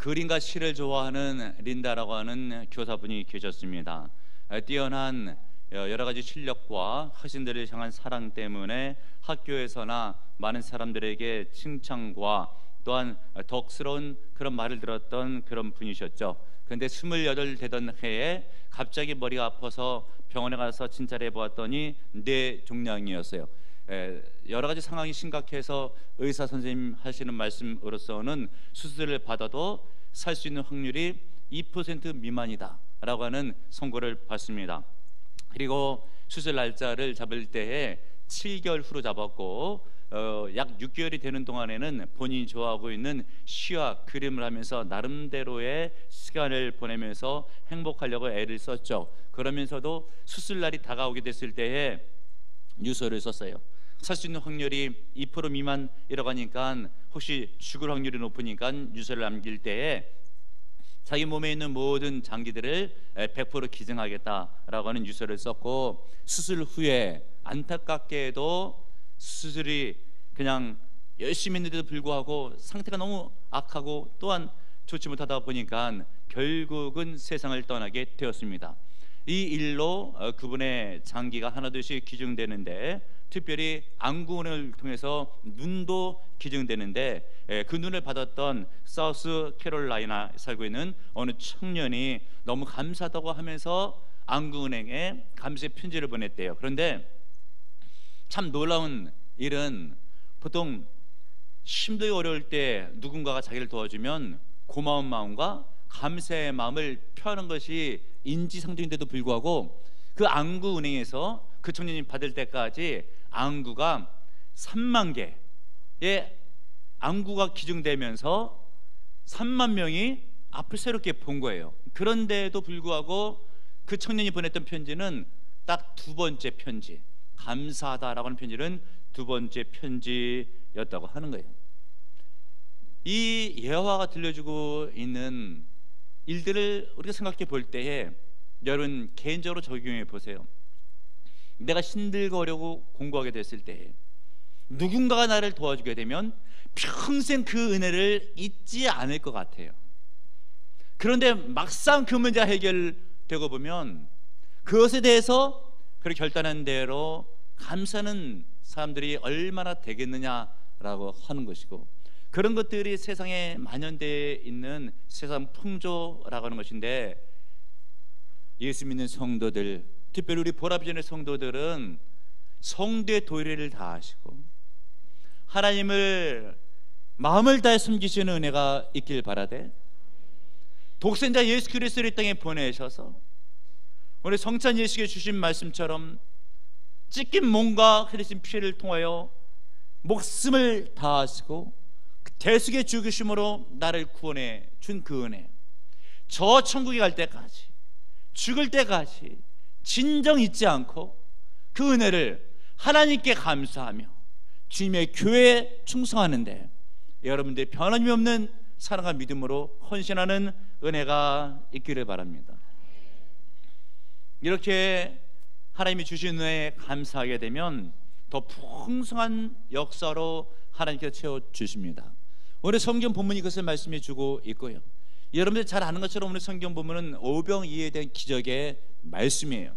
그림과 시를 좋아하는 린다라고 하는 교사분이 계셨습니다. 뛰어난 여러 가지 실력과 학생들을 향한 사랑 때문에 학교에서나 많은 사람들에게 칭찬과 또한 덕스러운 그런 말을 들었던 그런 분이셨죠. 그런데 28 되던 해에 갑자기 머리가 아파서 병원에 가서 진찰해 보았더니 뇌종양이었어요. 여러 가지 상황이 심각해서 의사 선생님 하시는 말씀으로서는 수술을 받아도 살 수 있는 확률이 2% 미만이다 라고 하는 선고를 받습니다. 그리고 수술 날짜를 잡을 때에 7개월 후로 잡았고 약 6개월이 되는 동안에는 본인이 좋아하고 있는 시와 그림을 하면서 나름대로의 시간을 보내면서 행복하려고 애를 썼죠. 그러면서도 수술날이 다가오게 됐을 때에 유서를 썼어요. 살 수 있는 확률이 2% 미만이라고 하니까 혹시 죽을 확률이 높으니까 유서를 남길 때에 자기 몸에 있는 모든 장기들을 100% 기증하겠다라고 하는 유서를 썼고, 수술 후에 안타깝게도 수술이 그냥 열심히 했는데도 불구하고 상태가 너무 악하고 또한 좋지 못하다 보니까 결국은 세상을 떠나게 되었습니다. 이 일로 그분의 장기가 하나둘씩 기증되는데, 특별히 안구운을 통해서 눈도 기증되는데, 그 눈을 받았던 사우스 캐롤라이나 살고 있는 어느 청년이 너무 감사하다고 하면서 안구은행에 감사의 편지를 보냈대요. 그런데 참 놀라운 일은, 보통 힘들고 어려울 때 누군가가 자기를 도와주면 고마운 마음과 감사의 마음을 표하는 것이 인지상정인데도 불구하고 그 안구은행에서 그 청년이 받을 때까지 안구가 3만 개의 안구가 기증되면서 3만 명이 앞을 새롭게 본 거예요. 그런데도 불구하고 그 청년이 보냈던 편지는 딱 2번째 편지, 감사하다라고 하는 편지는 2번째 편지였다고 하는 거예요. 이 예화가 들려주고 있는 일들을 우리가 생각해 볼 때에 여러분 개인적으로 적용해 보세요. 내가 힘들고 어려고 공부하게 됐을 때 누군가가 나를 도와주게 되면 평생 그 은혜를 잊지 않을 것 같아요. 그런데 막상 그 문제가 해결되고 보면 그것에 대해서 그렇게 결단한 대로 감사하는 사람들이 얼마나 되겠느냐라고 하는 것이고, 그런 것들이 세상에 만연되어 있는 세상 풍조라고 하는 것인데, 예수 믿는 성도들, 특별히 우리 보라비전의 성도들은 성도의 도리를 다하시고 하나님을 마음을 다해 섬기시는 은혜가 있길 바라되, 독생자 예수 그리스도를 이 땅에 보내셔서 오늘 성찬 예식에 주신 말씀처럼 찢긴 몸과 흘리신 피를 통하여 목숨을 다하시고 대속의 죽으심으로 나를 구원해 준 그 은혜, 저 천국에 갈 때까지, 죽을 때까지 진정 잊지 않고 그 은혜를 하나님께 감사하며 주님의 교회에 충성하는데 여러분들이 변함이 없는 사랑과 믿음으로 헌신하는 은혜가 있기를 바랍니다. 이렇게 하나님이 주신 은혜에 감사하게 되면 더 풍성한 역사로 하나님께서 채워주십니다. 오늘 성경 본문이 그것을 말씀해 주고 있고요, 여러분들 잘 아는 것처럼 오늘 성경 본문은 오병이어에 대한 기적의 말씀이에요.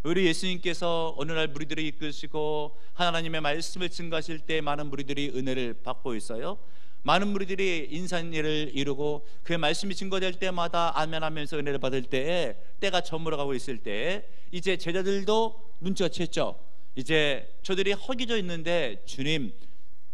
우리 예수님께서 어느 날 무리들을 이끄시고 하나님의 말씀을 증거하실 때 많은 무리들이 은혜를 받고 있어요. 많은 무리들이 인산일을 이루고 그의 말씀이 증거될 때마다 아멘하면서 은혜를 받을 때에 때가 저물어가고 있을 때 이제 제자들도 눈치가 챘죠. 이제 저들이 허기져 있는데 주님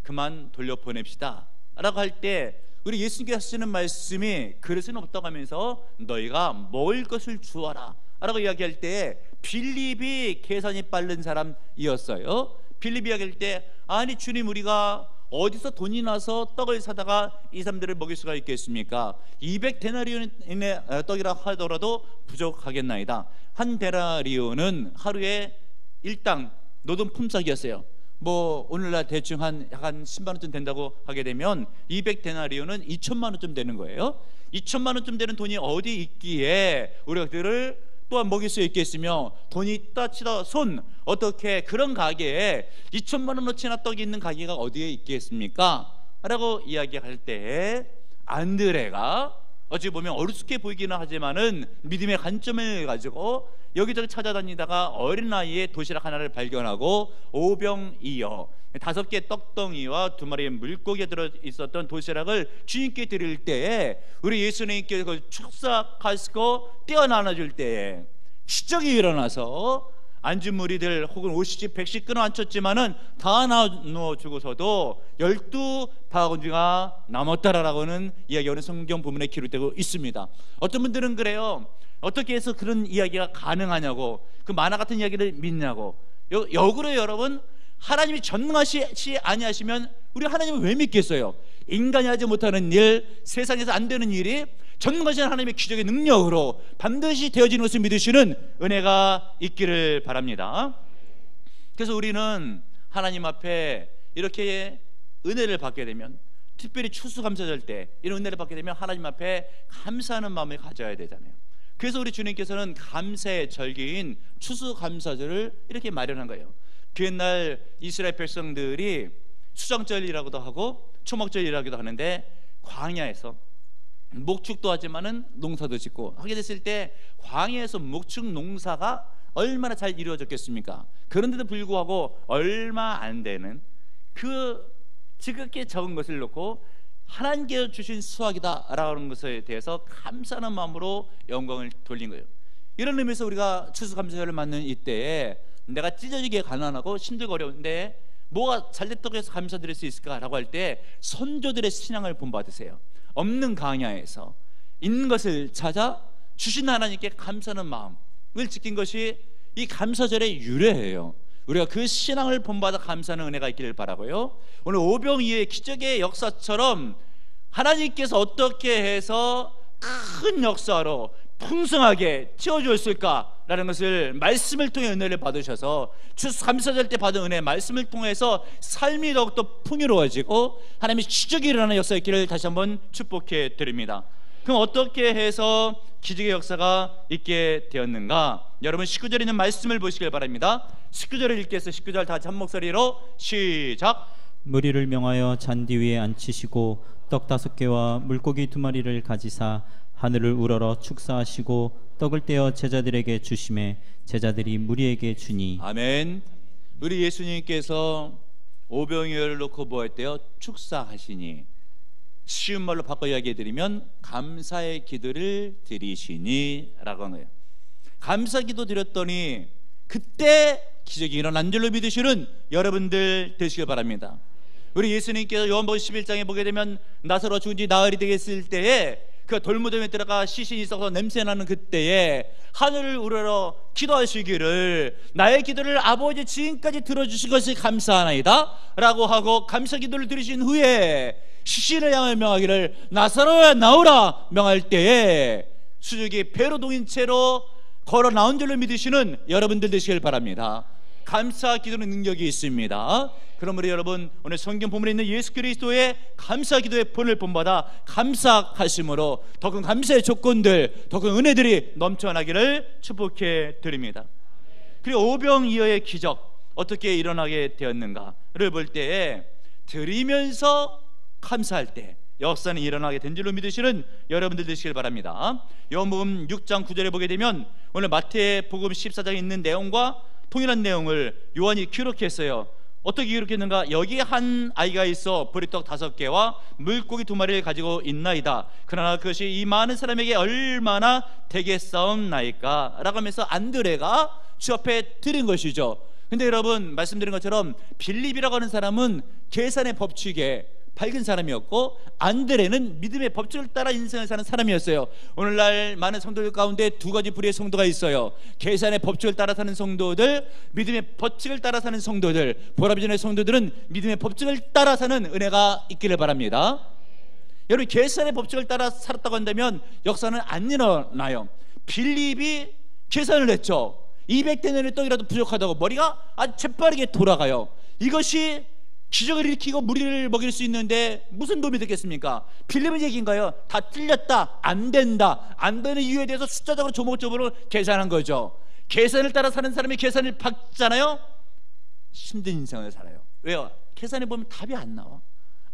그만 돌려보냅시다 라고 할 때 우리 예수님께서 하시는 말씀이 그릇은 없다고 하면서 너희가 먹을 것을 주어라 라고 이야기할 때 빌립이 계산이 빠른 사람이었어요. 빌립이 이야기할 때 아니 주님 우리가 어디서 돈이 나서 떡을 사다가 이 사람들을 먹일 수가 있겠습니까? 200데나리온의 떡이라 하더라도 부족하겠나이다. 한 데나리온은 하루에 일당 노동 품삯이었어요. 뭐 오늘날 대충 약 10만 원쯤 된다고 하게 되면 200데나리온은 2천만 원쯤 되는 거예요. 2천만 원쯤 되는 돈이 어디 있기에 우리들을 또한 먹일 수 있겠으며 돈이 있다 치다 손 어떻게 그런 가게에 2천만 원어치나 떡이 있는 가게가 어디에 있겠습니까? 라고 이야기할 때 안드레가 어찌 보면 어리숙해 보이기는 하지만은 믿음의 관점을 가지고 여기저기 찾아다니다가 어린 나이에 도시락 하나를 발견하고 오병이어 5개 떡덩이와 2마리의 물고기에 들어 있었던 도시락을 주님께 드릴 때에 우리 예수님께서 그걸 축사하시고 떼어나눠 줄 때에 기적이 일어나서 앉은 무리들 혹은 50씩 100씩 끊어앉혔지만은 다 나누어 주고서도 12바구니가 남았다라고는 이야기가 오늘 성경 부문에 기록되고 있습니다. 어떤 분들은 그래요. 어떻게 해서 그런 이야기가 가능하냐고, 그 만화 같은 이야기를 믿냐고. 역으로 여러분, 하나님이 전능하시지 아니하시면 우리 하나님을 왜 믿겠어요? 인간이 하지 못하는 일, 세상에서 안 되는 일이 전능하신 하나님의 기적의 능력으로 반드시 되어지는 것을 믿으시는 은혜가 있기를 바랍니다. 그래서 우리는 하나님 앞에 이렇게 은혜를 받게 되면, 특별히 추수감사절 때 이런 은혜를 받게 되면 하나님 앞에 감사하는 마음을 가져야 되잖아요. 그래서 우리 주님께서는 감사의 절기인 추수감사절을 이렇게 마련한 거예요. 그 옛날 이스라엘 백성들이 수정절이라고도 하고 초막절이라고도 하는데, 광야에서 목축도 하지만은 농사도 짓고 하게 됐을 때 광야에서 목축 농사가 얼마나 잘 이루어졌겠습니까? 그런데도 불구하고 얼마 안 되는 그 지극히 적은 것을 놓고 하나님께서 주신 수확이다라는 것에 대해서 감사하는 마음으로 영광을 돌린 거예요. 이런 의미에서 우리가 추수감사절을 맞는 이때에 내가 찢어지게 가난하고 힘들고 어려운데 뭐가 잘됐다고 해서 감사드릴 수 있을까라고 할 때 선조들의 신앙을 본받으세요. 없는 광야에서 있는 것을 찾아 주신 하나님께 감사하는 마음을 지킨 것이 이 감사절의 유래예요. 우리가 그 신앙을 본받아 감사하는 은혜가 있기를 바라고요. 오늘 오병이어의 기적의 역사처럼 하나님께서 어떻게 해서 큰 역사로 풍성하게 채워주었을까라는 것을 말씀을 통해 은혜를 받으셔서 추수감사절 때 받은 은혜 말씀을 통해서 삶이 더욱더 풍요로워지고 하나님의 기적이 일어나는 역사 있기를 다시 한번 축복해 드립니다. 그럼 어떻게 해서 기적의 역사가 있게 되었는가? 여러분 19절에 있는 말씀을 보시길 바랍니다. 19절을 읽겠습니다. 19절 다 한 목소리로 시작. 무리를 명하여 잔디 위에 앉히시고 떡 5개와 물고기 2마리를 가지사 하늘을 우러러 축사하시고 떡을 떼어 제자들에게 주심에 제자들이 무리에게 주니. 아멘. 우리 예수님께서 오병이어를 놓고 뭐 했대요? 축사하시니. 쉬운 말로 바꿔 이야기해드리면 감사의 기도를 드리시니 라고 한 거예요. 감사 기도 드렸더니 그때 기적이 일어난 줄로 믿으시는 여러분들 되시길 바랍니다. 우리 예수님께서 요한복음 11장에 보게 되면 나사로가 죽은 지 나흘이 되겠을 때에 그 돌무덤에 들어가 시신이 있어서 냄새나는 그때에 하늘을 우러러 기도하시기를 나의 기도를 아버지 지금까지 들어주신 것이 감사하나이다 라고 하고 감사 기도를 드리신 후에 시신을 향하여 명하기를 나사로야 나오라 명할 때에 수족이 배로 동인 채로 걸어 나온 줄로 믿으시는 여러분들 되시길 바랍니다. 감사 기도는 능력이 있습니다. 그러므로 여러분 오늘 성경 본문에 있는 예수 그리스도의 감사 기도의 본을 본받아 감사하심으로 더 큰 감사의 조건들, 더 큰 은혜들이 넘쳐나기를 축복해 드립니다. 그리고 오병이어의 기적 어떻게 일어나게 되었는가를 볼 때에 드리면서 감사할 때 역사는 일어나게 된 줄로 믿으시는 여러분들 되시길 바랍니다. 요한복음 6장 9절에 보게 되면 오늘 마태복음 14장에 있는 내용과 동일한 내용을 요한이 기록했어요. 어떻게 기록했는가? 여기 한 아이가 있어 보리떡 5개와 물고기 2마리를 가지고 있나이다. 그러나 그것이 이 많은 사람에게 얼마나 되겠사옵나이까 라고 하면서 안드레가 주 앞에 드린 것이죠. 근데 여러분 말씀드린 것처럼 빌립이라고 하는 사람은 계산의 법칙에 밝은 사람이었고 안드레는 믿음의 법칙을 따라 인생을 사는 사람이었어요. 오늘날 많은 성도들 가운데 2가지 부류의 성도가 있어요. 계산의 법칙을 따라 사는 성도들, 믿음의 법칙을 따라 사는 성도들. 보라비전의 성도들은 믿음의 법칙을 따라 사는 은혜가 있기를 바랍니다. 여러분 계산의 법칙을 따라 살았다고 한다면 역사는 안 일어나요. 빌립이 계산을 했죠. 200데나리의 떡이라도 부족하다고 머리가 아주 재빠르게 돌아가요. 이것이 기적을 일으키고 무리를 먹일 수 있는데 무슨 도움이 되겠습니까? 빌립의 얘기인가요? 다 틀렸다, 안 된다, 안 되는 이유에 대해서 숫자적으로 조목조목으로 계산한 거죠. 계산을 따라 사는 사람이 계산을 받잖아요. 힘든 인생을 살아요. 왜요? 계산해 보면 답이 안 나와.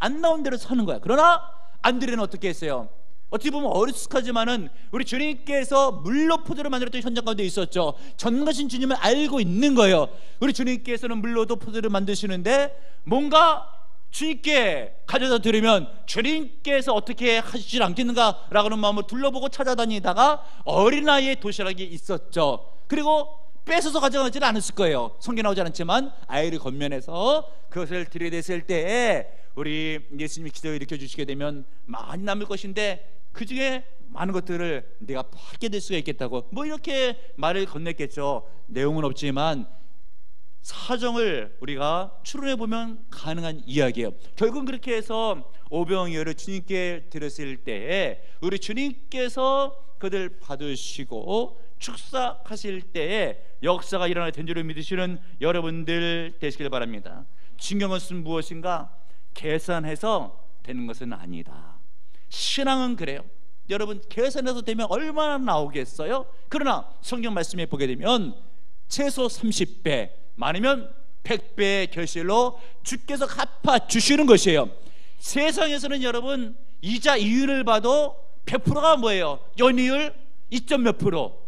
안 나온 대로 사는 거야. 그러나 안드레는 어떻게 했어요? 어떻게 보면 어리숙하지만은 우리 주님께서 물로 포도를 만들었던 현장 가운데 있었죠. 전능하신 주님을 알고 있는 거예요. 우리 주님께서는 물로도 포도를 만드시는데 뭔가 주님께 가져다 드리면 주님께서 어떻게 하시질 않겠는가 라고 하는 마음으로 둘러보고 찾아다니다가 어린아이의 도시락이 있었죠. 그리고 뺏어서 가져가지는 않았을 거예요. 성경 나오지 않았지만 아이를 겉면해서 그것을 들이댔을 때에 우리 예수님이 기적을 일으켜주시게 되면 많이 남을 것인데 그 중에 많은 것들을 내가 받게 될 수가 있겠다고 뭐 이렇게 말을 건넸겠죠. 내용은 없지만 사정을 우리가 추론해 보면 가능한 이야기예요. 결국은 그렇게 해서 오병이어를 주님께 드렸을 때에 우리 주님께서 그들 받으시고 축사하실 때에 역사가 일어나게 된 줄을 믿으시는 여러분들 되시길 바랍니다. 중요한 것은 무엇인가? 계산해서 되는 것은 아니다. 신앙은 그래요. 여러분 계산해서 되면 얼마나 나오겠어요? 그러나 성경 말씀에 보게 되면 최소 30배 많으면 100배의 결실로 주께서 갚아주시는 것이에요. 세상에서는 여러분 이자 이율을 봐도 100%가 뭐예요? 연이율 2몇 프로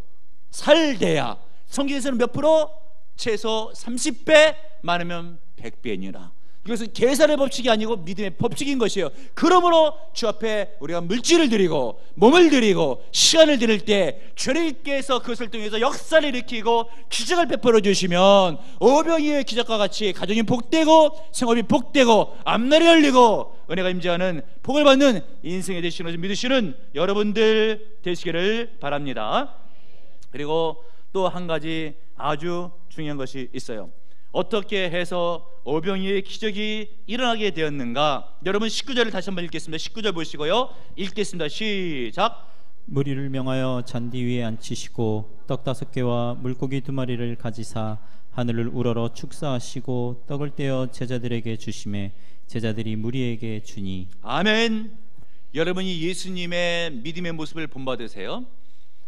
살대야. 성경에서는 몇 프로? 최소 30배 많으면 100배니라. 이것은 계산의 법칙이 아니고 믿음의 법칙인 것이에요. 그러므로 주 앞에 우리가 물질을 드리고 몸을 드리고 시간을 드릴 때 주님께서 그것을 통해서 역사를 일으키고 기적을 베풀어 주시면 오병이어의 기적과 같이 가정이 복되고 생업이 복되고 앞날이 열리고 은혜가 임재하는 복을 받는 인생이 되시는 것을 믿으시는 여러분들 되시기를 바랍니다. 그리고 또 한 가지 아주 중요한 것이 있어요. 어떻게 해서 오병이어의 기적이 일어나게 되었는가? 여러분 19절을 다시 한번 읽겠습니다. 19절 보시고요. 읽겠습니다. 시작. 무리를 명하여 잔디 위에 앉히시고 떡 5개와 물고기 2마리를 가지사 하늘을 우러러 축사하시고 떡을 떼어 제자들에게 주시매 제자들이 무리에게 주니. 아멘. 여러분이 예수님의 믿음의 모습을 본받으세요.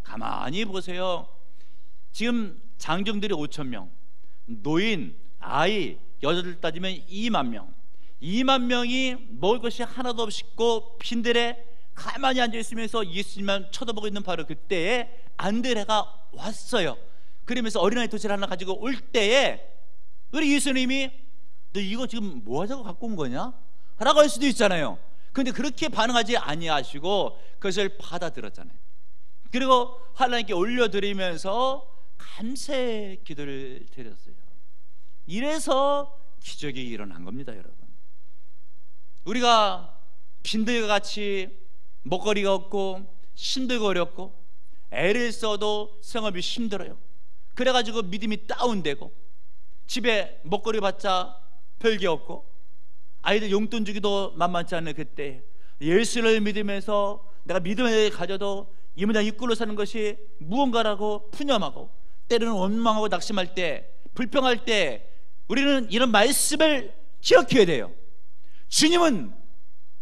가만히 보세요. 지금 장정들이 5,000명, 노인, 아이, 여자들 따지면 2만 명, 2만 명이 먹을 것이 하나도 없고 빈들에 가만히 앉아있으면서 예수님만 쳐다보고 있는 바로 그때에 안드레가 왔어요. 그러면서 어린아이 도시락 하나 가지고 올 때에 우리 예수님이 너 이거 지금 뭐 하자고 갖고 온 거냐? 라고 할 수도 있잖아요. 근데 그렇게 반응하지 아니하시고 그것을 받아들었잖아요. 그리고 하나님께 올려드리면서 감사의 기도를 드렸어요. 이래서 기적이 일어난 겁니다. 여러분, 우리가 빈들과 같이 먹거리가 없고 신들거렸고 애를 써도 생업이 힘들어요. 그래가지고 믿음이 다운되고 집에 먹거리 받자 별게 없고 아이들 용돈 주기도 만만치 않은 그때 예수를 믿으면서 내가 믿음을 가져도 이 문장 이꼴로 사는 것이 무언가라고 푸념하고 때로는 원망하고 낙심할 때 불평할 때 우리는 이런 말씀을 기억해야 돼요. 주님은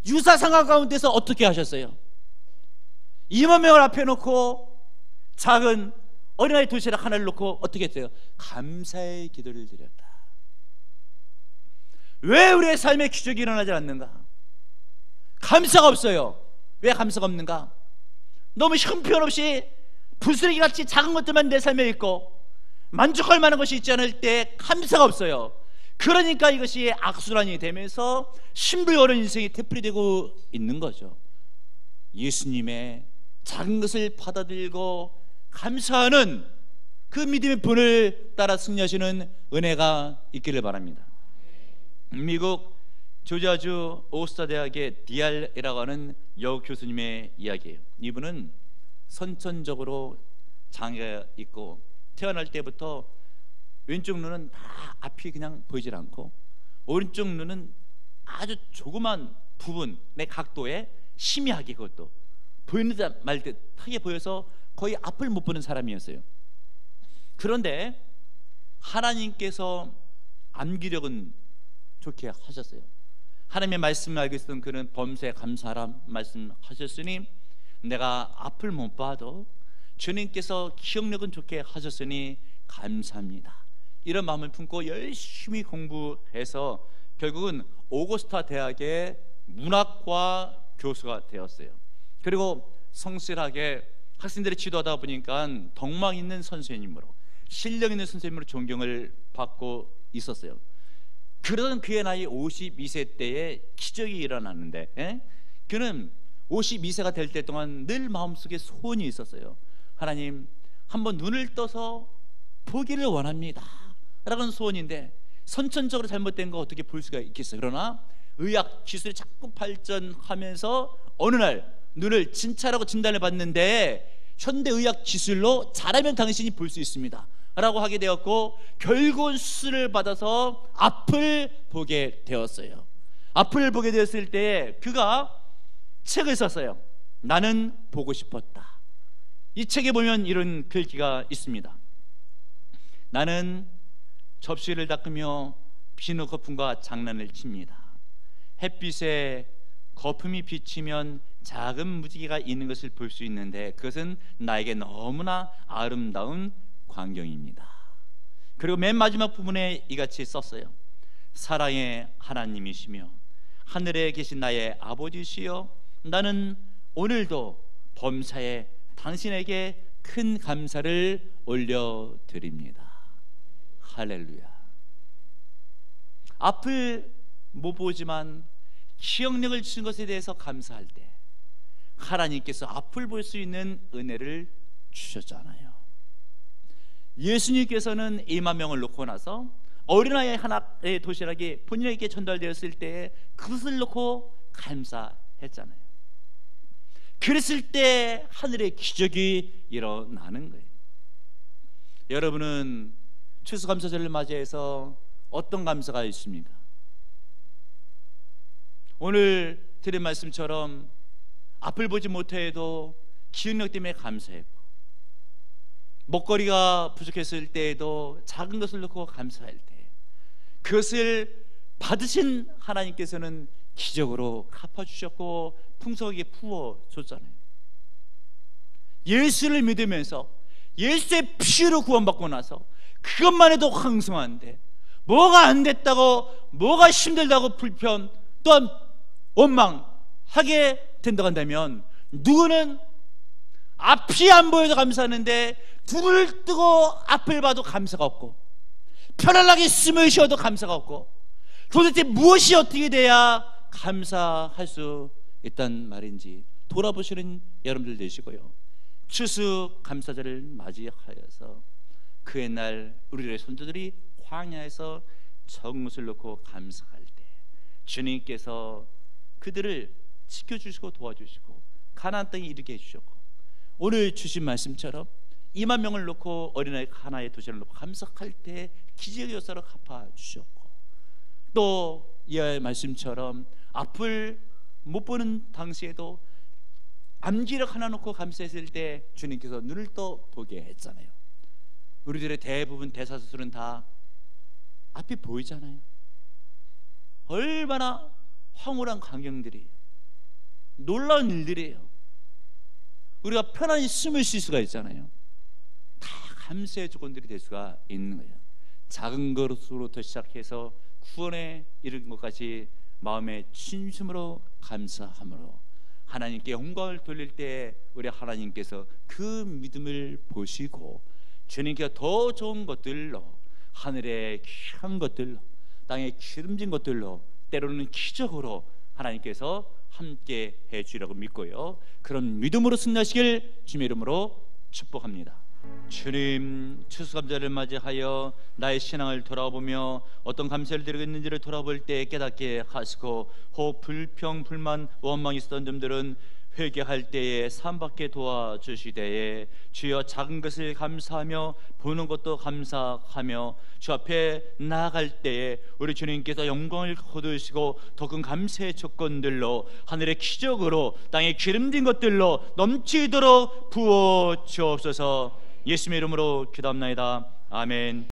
유사상황 가운데서 어떻게 하셨어요? 2만 명을 앞에 놓고 작은 어린아이 도시락 하나를 놓고 어떻게 했어요? 감사의 기도를 드렸다. 왜 우리의 삶에 기적이 일어나지 않는가? 감사가 없어요. 왜 감사가 없는가? 너무 형편없이 부스러기같이 작은 것들만 내 삶에 있고 만족할 만한 것이 있지 않을 때 감사가 없어요. 그러니까 이것이 악순환이 되면서 신불어른 인생이 되풀이되고 있는 거죠. 예수님의 작은 것을 받아들이고 감사하는 그 믿음의 분을 따라 승리하시는 은혜가 있기를 바랍니다. 미국 조지아주 오스타 대학의 디알이라고 하는 여우 교수님의 이야기예요. 이분은 선천적으로 장애가 있고 태어날 때부터 왼쪽 눈은 다 앞이 그냥 보이질 않고 오른쪽 눈은 아주 조그만 부분의 각도에 희미하게 그것도 보이는 듯 말 듯 하게 보여서 거의 앞을 못 보는 사람이었어요. 그런데 하나님께서 암기력은 좋게 하셨어요. 하나님의 말씀을 알고 있었던 그는 범사에 감사하라 말씀하셨으니 내가 앞을 못 봐도 주님께서 기억력은 좋게 하셨으니 감사합니다. 이런 마음을 품고 열심히 공부해서 결국은 오거스타 대학의 문학과 교수가 되었어요. 그리고 성실하게 학생들이 지도하다 보니까 덕망 있는 선생님으로, 실력 있는 선생님으로 존경을 받고 있었어요. 그러던 그의 나이 52세 때에 기적이 일어났는데, 그는 52세가 될 때 동안 늘 마음속에 소원이 있었어요. 하나님, 한번 눈을 떠서 보기를 원합니다 라는 소원인데, 선천적으로 잘못된 거 어떻게 볼 수가 있겠어요? 그러나 의학 기술이 자꾸 발전하면서 어느 날 눈을 진찰하고 진단을 받는데, 현대의학 기술로 잘하면 당신이 볼 수 있습니다 라고 하게 되었고, 결국은 수술을 받아서 앞을 보게 되었어요. 앞을 보게 되었을 때 그가 책을 썼어요. 나는 보고 싶었다. 이 책에 보면 이런 글귀가 있습니다. 나는 접시를 닦으며 비누 거품과 장난을 칩니다. 햇빛에 거품이 비치면 작은 무지개가 있는 것을 볼 수 있는데, 그것은 나에게 너무나 아름다운 광경입니다. 그리고 맨 마지막 부분에 이같이 썼어요. 사랑의 하나님이시며 하늘에 계신 나의 아버지시여, 나는 오늘도 범사에 당신에게 큰 감사를 올려드립니다. 할렐루야. 앞을 못 보지만 기억력을 주신 것에 대해서 감사할 때 하나님께서 앞을 볼 수 있는 은혜를 주셨잖아요. 예수님께서는 2만 명을 놓고 나서 어린아이 하나의 도시락이 본인에게 전달되었을 때 그것을 놓고 감사했잖아요. 그랬을 때 하늘의 기적이 일어나는 거예요. 여러분은 추수감사절을 맞이해서 어떤 감사가 있습니까? 오늘 드린 말씀처럼 앞을 보지 못해도 기억력 때문에 감사했고, 먹거리가 부족했을 때에도 작은 것을 놓고 감사할 때 그것을 받으신 하나님께서는 기적으로 갚아주셨고 풍성하게 부어줬잖아요. 예수를 믿으면서 예수의 피로 구원받고 나서 그것만 해도 황송한데, 뭐가 안 됐다고, 뭐가 힘들다고 불편 또한 원망하게 된다고 한다면, 누구는 앞이 안 보여도 감사하는데 눈을 뜨고 앞을 봐도 감사가 없고, 편안하게 숨을 쉬어도 감사가 없고, 도대체 무엇이 어떻게 돼야 감사할 수 있단 말인지 돌아보시는 여러분들 되시고요. 추수감사절을 맞이하여서 그 옛날 우리의 선조들이 광야에서 적은 것을 놓고 감사할 때 주님께서 그들을 지켜주시고 도와주시고 가나안 땅에 이르게 해주셨고, 오늘 주신 말씀처럼 2만 명을 놓고 어린아이 하나의 도시를 놓고 감사할 때 기적의 역사로 갚아주셨고, 또 이 말씀처럼 앞을 못 보는 당시에도 암기력 하나 놓고 감사했을 때 주님께서 눈을 또 보게 했잖아요. 우리들의 대부분 대사수술은 다 앞이 보이잖아요. 얼마나 황홀한 광경들이에요. 놀라운 일들이에요. 우리가 편안히 숨을 쉴 수가 있잖아요. 다 감사의 조건들이 될 수가 있는 거예요. 작은 것으로부터 시작해서 구원에 이른 것까지 마음의 진심으로 감사함으로 하나님께 영광을 돌릴 때 우리 하나님께서 그 믿음을 보시고 주님께서 더 좋은 것들로, 하늘의 귀한 것들로, 땅의 기름진 것들로, 때로는 기적으로 하나님께서 함께 해주리라고 믿고요, 그런 믿음으로 승리하시길 주님의 이름으로 축복합니다. 주님, 추수감사를 맞이하여 나의 신앙을 돌아보며 어떤 감사를 드리고 있는지를 돌아볼 때 깨닫게 하시고, 혹 불평, 불만, 원망이 있었던 점들은 회개할 때에 삼박해 도와주시되, 주여 작은 것을 감사하며 보는 것도 감사하며 주 앞에 나아갈 때에 우리 주님께서 영광을 거두시고 더 큰 감사의 조건들로, 하늘의 기적으로, 땅의 기름진 것들로 넘치도록 부어 주옵소서. 예수님의 이름으로 기도합나이다. 아멘.